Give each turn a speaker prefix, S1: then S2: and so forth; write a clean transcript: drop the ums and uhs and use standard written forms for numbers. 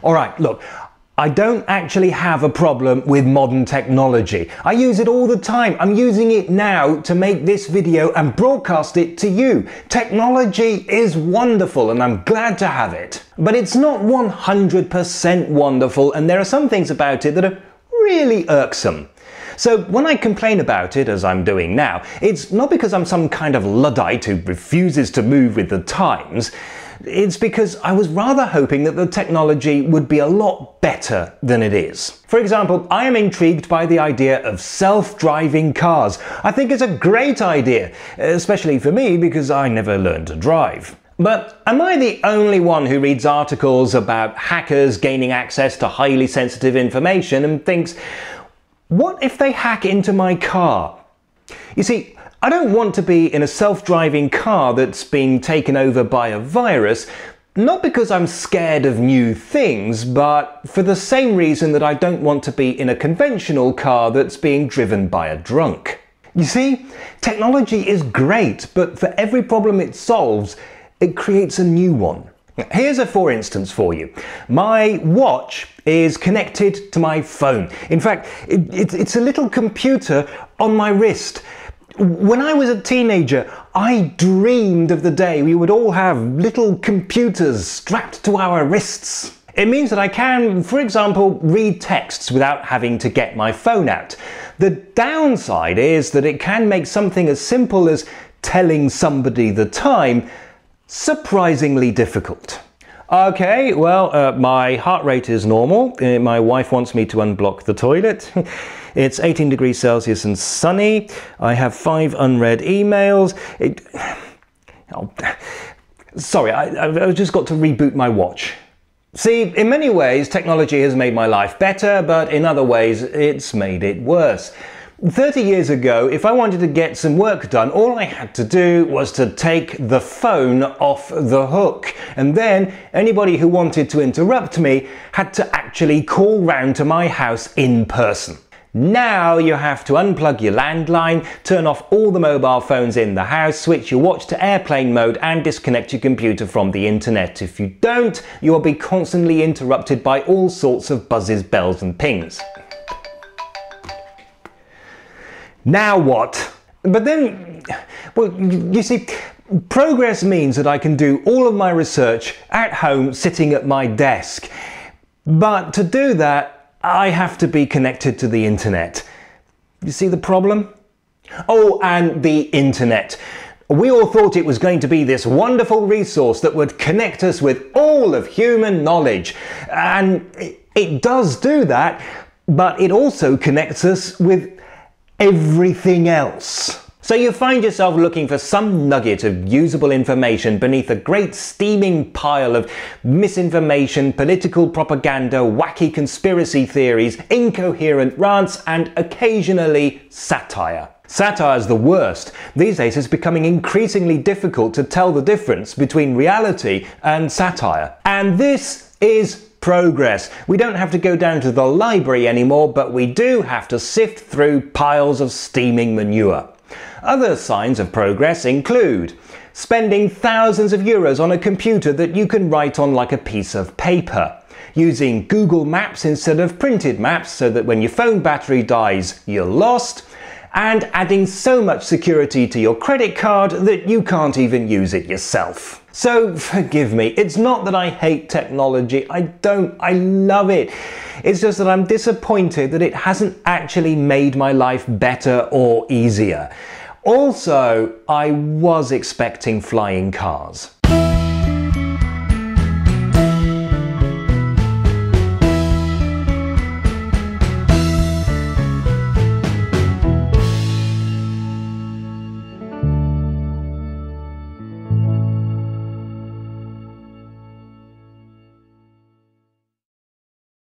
S1: Alright, look, I don't actually have a problem with modern technology. I use it all the time. I'm using it now to make this video and broadcast it to you. Technology is wonderful and I'm glad to have it. But it's not 100% wonderful, and there are some things about it that are really irksome. So when I complain about it, as I'm doing now, it's not because I'm some kind of Luddite who refuses to move with the times. It's because I was rather hoping that the technology would be a lot better than it is. For example, I am intrigued by the idea of self-driving cars. I think it's a great idea, especially for me because I never learned to drive. But am I the only one who reads articles about hackers gaining access to highly sensitive information and thinks, what if they hack into my car? You see, I don't want to be in a self-driving car that's being taken over by a virus, not because I'm scared of new things, but for the same reason that I don't want to be in a conventional car that's being driven by a drunk. You see, technology is great, but for every problem it solves, it creates a new one. Here's a for instance for you. My watch is connected to my phone. In fact, it's a little computer on my wrist. When I was a teenager, I dreamed of the day we would all have little computers strapped to our wrists. It means that I can, for example, read texts without having to get my phone out. The downside is that it can make something as simple as telling somebody the time surprisingly difficult. Okay, well, my heart rate is normal. My wife wants me to unblock the toilet. It's 18 degrees Celsius and sunny. I have 5 unread emails. Sorry, I've just got to reboot my watch. See, in many ways, technology has made my life better, but in other ways, it's made it worse. 30 years ago, if I wanted to get some work done, all I had to do was to take the phone off the hook. And then anybody who wanted to interrupt me had to actually call round to my house in person. Now you have to unplug your landline, turn off all the mobile phones in the house, switch your watch to airplane mode and disconnect your computer from the internet. If you don't, you will be constantly interrupted by all sorts of buzzes, bells and pings. Now what? But then, well, you see, progress means that I can do all of my research at home sitting at my desk. But to do that, I have to be connected to the internet. You see the problem? Oh, and the internet. We all thought it was going to be this wonderful resource that would connect us with all of human knowledge. And it does do that, but it also connects us with everything else. So you find yourself looking for some nugget of usable information beneath a great steaming pile of misinformation, political propaganda, wacky conspiracy theories, incoherent rants, and occasionally satire. Satire is the worst. These days it's becoming increasingly difficult to tell the difference between reality and satire. And this is progress. We don't have to go down to the library anymore, but we do have to sift through piles of steaming manure. Other signs of progress include spending thousands of euros on a computer that you can write on like a piece of paper, using Google Maps instead of printed maps so that when your phone battery dies, you're lost, and adding so much security to your credit card that you can't even use it yourself. So forgive me, it's not that I hate technology, I love it. It's just that I'm disappointed that it hasn't actually made my life better or easier. Also, I was expecting flying cars.